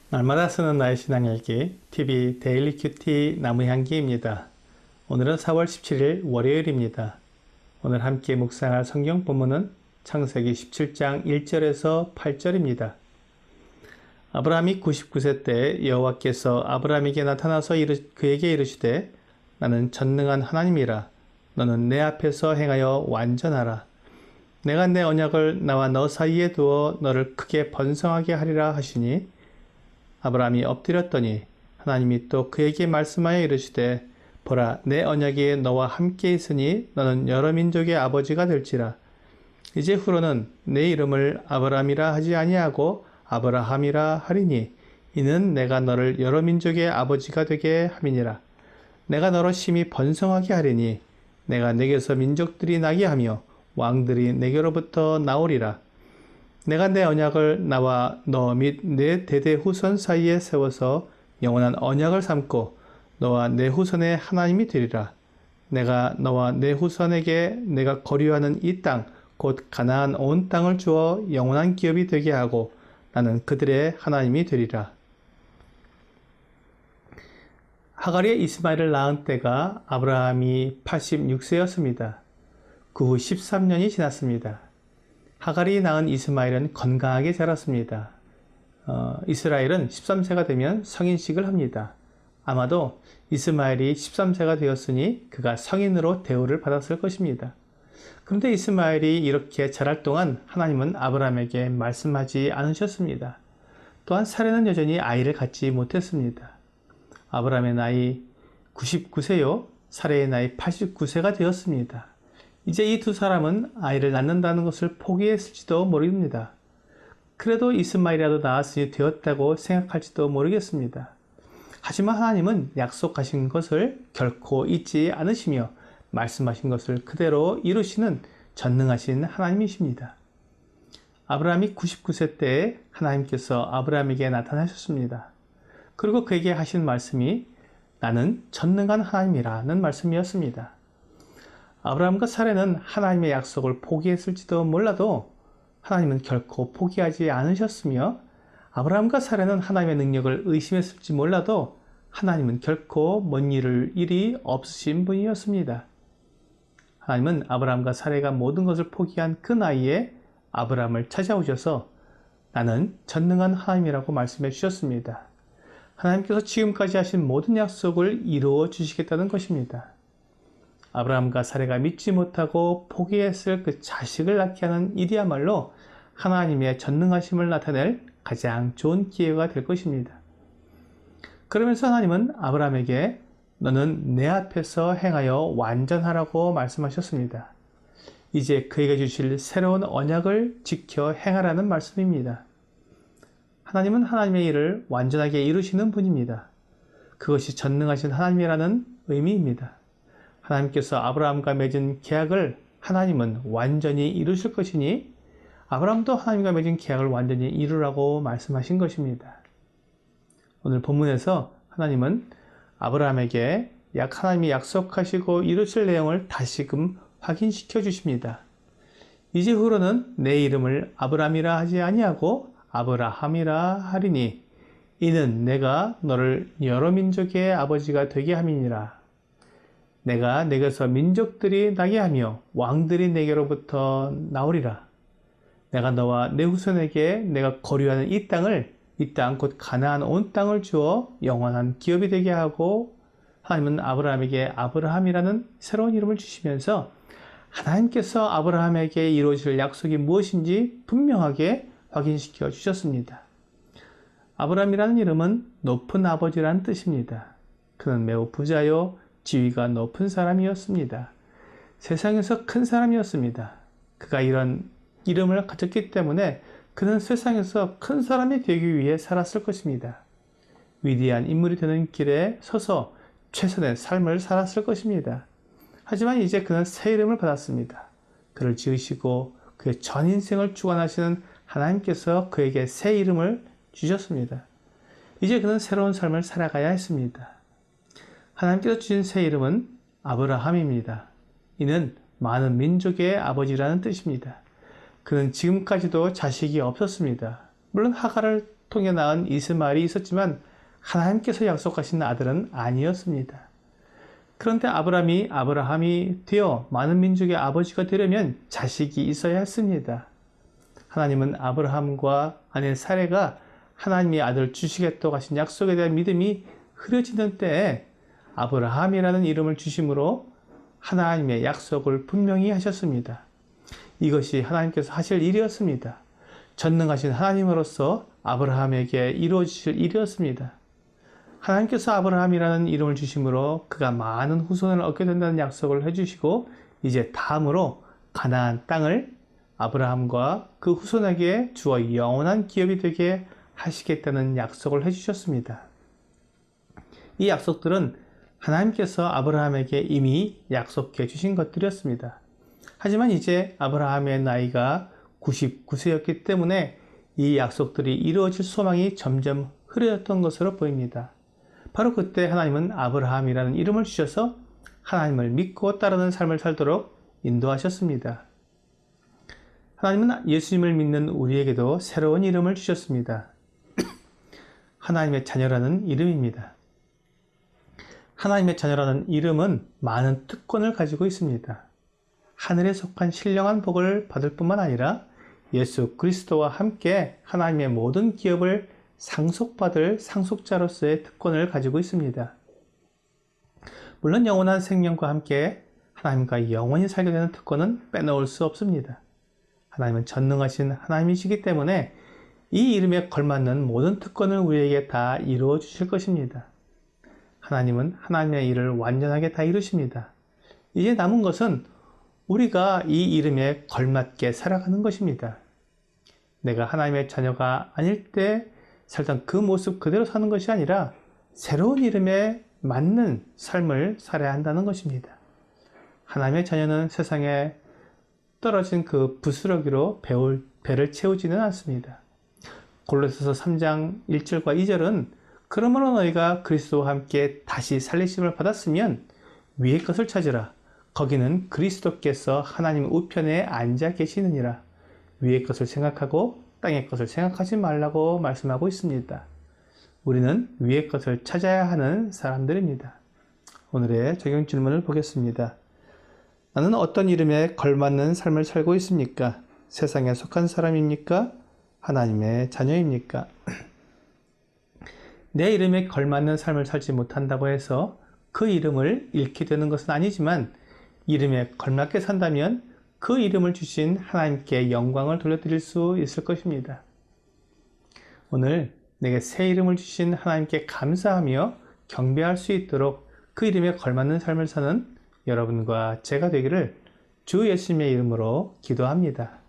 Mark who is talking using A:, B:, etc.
A: 날마다 쓰는 나의 신앙일기 TV 데일리 큐티 나무향기입니다. 오늘은 4월 17일 월요일입니다. 오늘 함께 묵상할 성경 본문은 창세기 17장 1절에서 8절입니다. 아브라함이 99세 때 여호와께서 아브라함에게 나타나서 그에게 이르시되 나는 전능한 하나님이라. 너는 내 앞에서 행하여 완전하라. 내가 내 언약을 나와 너 사이에 두어 너를 크게 번성하게 하리라 하시니 아브라함이 엎드렸더니 하나님이 또 그에게 말씀하여 이르시되 보라 내 언약이 너와 함께 있으니 너는 여러 민족의 아버지가 될지라. 이제 후로는 내 이름을 아브라함이라 하지 아니하고 아브라함이라 하리니 이는 내가 너를 여러 민족의 아버지가 되게 함이니라. 내가 너로 심히 번성하게 하리니 내가 내게서 민족들이 나게 하며 왕들이 내게로부터 나오리라. 내가 내 언약을 나와 너 및 내 대대 후손 사이에 세워서 영원한 언약을 삼고 너와 내 후손의 하나님이 되리라. 내가 너와 내 후손에게 내가 거류하는 이 땅 곧 가나안 온 땅을 주어 영원한 기업이 되게 하고 나는 그들의 하나님이 되리라. 하갈이 이스마엘을 낳은 때가 아브라함이 86세였습니다. 그 후 13년이 지났습니다. 하갈이 낳은 이스마엘은 건강하게 자랐습니다. 이스라엘은 13세가 되면 성인식을 합니다. 아마도 이스마엘이 13세가 되었으니 그가 성인으로 대우를 받았을 것입니다. 그런데 이스마엘이 이렇게 자랄 동안 하나님은 아브라함에게 말씀하지 않으셨습니다. 또한 사례는 여전히 아이를 갖지 못했습니다. 아브라함의 나이 99세요, 사례의 나이 89세가 되었습니다. 이제 이 두 사람은 아이를 낳는다는 것을 포기했을지도 모릅니다. 그래도 이스마엘이라도 낳았으니 되었다고 생각할지도 모르겠습니다. 하지만 하나님은 약속하신 것을 결코 잊지 않으시며 말씀하신 것을 그대로 이루시는 전능하신 하나님이십니다. 아브라함이 99세 때에 하나님께서 아브라함에게 나타나셨습니다. 그리고 그에게 하신 말씀이 나는 전능한 하나님이라는 말씀이었습니다. 아브라함과 사례는 하나님의 약속을 포기했을지도 몰라도 하나님은 결코 포기하지 않으셨으며 아브라함과 사례는 하나님의 능력을 의심했을지 몰라도 하나님은 결코 먼 일이 없으신 분이었습니다. 하나님은 아브라함과 사례가 모든 것을 포기한 그 나이에 아브라함을 찾아오셔서 나는 전능한 하나님이라고 말씀해 주셨습니다. 하나님께서 지금까지 하신 모든 약속을 이루어 주시겠다는 것입니다. 아브라함과 사례가 믿지 못하고 포기했을 그 자식을 낳게 하는 일이야말로 하나님의 전능하심을 나타낼 가장 좋은 기회가 될 것입니다. 그러면서 하나님은 아브라함에게 너는 내 앞에서 행하여 완전하라고 말씀하셨습니다. 이제 그에게 주실 새로운 언약을 지켜 행하라는 말씀입니다. 하나님은 하나님의 일을 완전하게 이루시는 분입니다. 그것이 전능하신 하나님이라는 의미입니다. 하나님께서 아브라함과 맺은 계약을 하나님은 완전히 이루실 것이니 아브라함도 하나님과 맺은 계약을 완전히 이루라고 말씀하신 것입니다. 오늘 본문에서 하나님은 아브라함에게 하나님이 약속하시고 이루실 내용을 다시금 확인시켜 주십니다. 이제 후로는 내 이름을 아브라함이라 하지 아니하고 아브라함이라 하리니 이는 내가 너를 여러 민족의 아버지가 되게 함이니라. 내가 내게서 민족들이 나게 하며 왕들이 내게로부터 나오리라. 내가 너와 내 후손에게 내가 거류하는 이 땅 곧 가나안 온 땅을 주어 영원한 기업이 되게 하고 하나님은 아브라함에게 아브라함이라는 새로운 이름을 주시면서 하나님께서 아브라함에게 이루어질 약속이 무엇인지 분명하게 확인시켜 주셨습니다. 아브라함이라는 이름은 높은 아버지라는 뜻입니다. 그는 매우 부자요 지위가 높은 사람이었습니다. 세상에서 큰 사람이었습니다. 그가 이런 이름을 가졌기 때문에 그는 세상에서 큰 사람이 되기 위해 살았을 것입니다. 위대한 인물이 되는 길에 서서 최선의 삶을 살았을 것입니다. 하지만 이제 그는 새 이름을 받았습니다. 그를 지으시고 그의 전 인생을 주관하시는 하나님께서 그에게 새 이름을 주셨습니다. 이제 그는 새로운 삶을 살아가야 했습니다. 하나님께서 주신 새 이름은 아브라함입니다. 이는 많은 민족의 아버지라는 뜻입니다. 그는 지금까지도 자식이 없었습니다. 물론 하갈을 통해 낳은 이스마엘이 있었지만 하나님께서 약속하신 아들은 아니었습니다. 그런데 아브라함이 되어 많은 민족의 아버지가 되려면 자식이 있어야 했습니다. 하나님은 아브라함과 아내 사레가 하나님이 아들을 주시겠다고 하신 약속에 대한 믿음이 흐려지는 때에 아브라함이라는 이름을 주심으로 하나님의 약속을 분명히 하셨습니다. 이것이 하나님께서 하실 일이었습니다. 전능하신 하나님으로서 아브라함에게 이루어지실 일이었습니다. 하나님께서 아브라함이라는 이름을 주심으로 그가 많은 후손을 얻게 된다는 약속을 해주시고 이제 다음으로 가나안 땅을 아브라함과 그 후손에게 주어 영원한 기업이 되게 하시겠다는 약속을 해주셨습니다. 이 약속들은 하나님께서 아브라함에게 이미 약속해 주신 것들이었습니다. 하지만 이제 아브라함의 나이가 99세였기 때문에 이 약속들이 이루어질 소망이 점점 흐려졌던 것으로 보입니다. 바로 그때 하나님은 아브라함이라는 이름을 주셔서 하나님을 믿고 따르는 삶을 살도록 인도하셨습니다. 하나님은 예수님을 믿는 우리에게도 새로운 이름을 주셨습니다. 하나님의 자녀라는 이름입니다. 하나님의 자녀라는 이름은 많은 특권을 가지고 있습니다. 하늘에 속한 신령한 복을 받을 뿐만 아니라 예수 그리스도와 함께 하나님의 모든 기업을 상속받을 상속자로서의 특권을 가지고 있습니다. 물론 영원한 생명과 함께 하나님과 영원히 살게 되는 특권은 빼놓을 수 없습니다. 하나님은 전능하신 하나님이시기 때문에 이 이름에 걸맞는 모든 특권을 우리에게 다 이루어 주실 것입니다. 하나님은 하나님의 일을 완전하게 다 이루십니다. 이제 남은 것은 우리가 이 이름에 걸맞게 살아가는 것입니다. 내가 하나님의 자녀가 아닐 때 살던 그 모습 그대로 사는 것이 아니라 새로운 이름에 맞는 삶을 살아야 한다는 것입니다. 하나님의 자녀는 세상에 떨어진 그 부스러기로 배를 채우지는 않습니다. 골로새서 3장 1절과 2절은 그러므로 너희가 그리스도와 함께 다시 살리심을 받았으면 위의 것을 찾으라. 거기는 그리스도께서 하나님 우편에 앉아 계시느니라. 위의 것을 생각하고 땅의 것을 생각하지 말라고 말씀하고 있습니다. 우리는 위의 것을 찾아야 하는 사람들입니다. 오늘의 적용 질문을 보겠습니다. 나는 어떤 이름에 걸맞는 삶을 살고 있습니까? 세상에 속한 사람입니까? 하나님의 자녀입니까? 내 이름에 걸맞는 삶을 살지 못한다고 해서 그 이름을 잃게 되는 것은 아니지만 이름에 걸맞게 산다면 그 이름을 주신 하나님께 영광을 돌려드릴 수 있을 것입니다. 오늘 내게 새 이름을 주신 하나님께 감사하며 경배할 수 있도록 그 이름에 걸맞는 삶을 사는 여러분과 제가 되기를 주 예수님의 이름으로 기도합니다.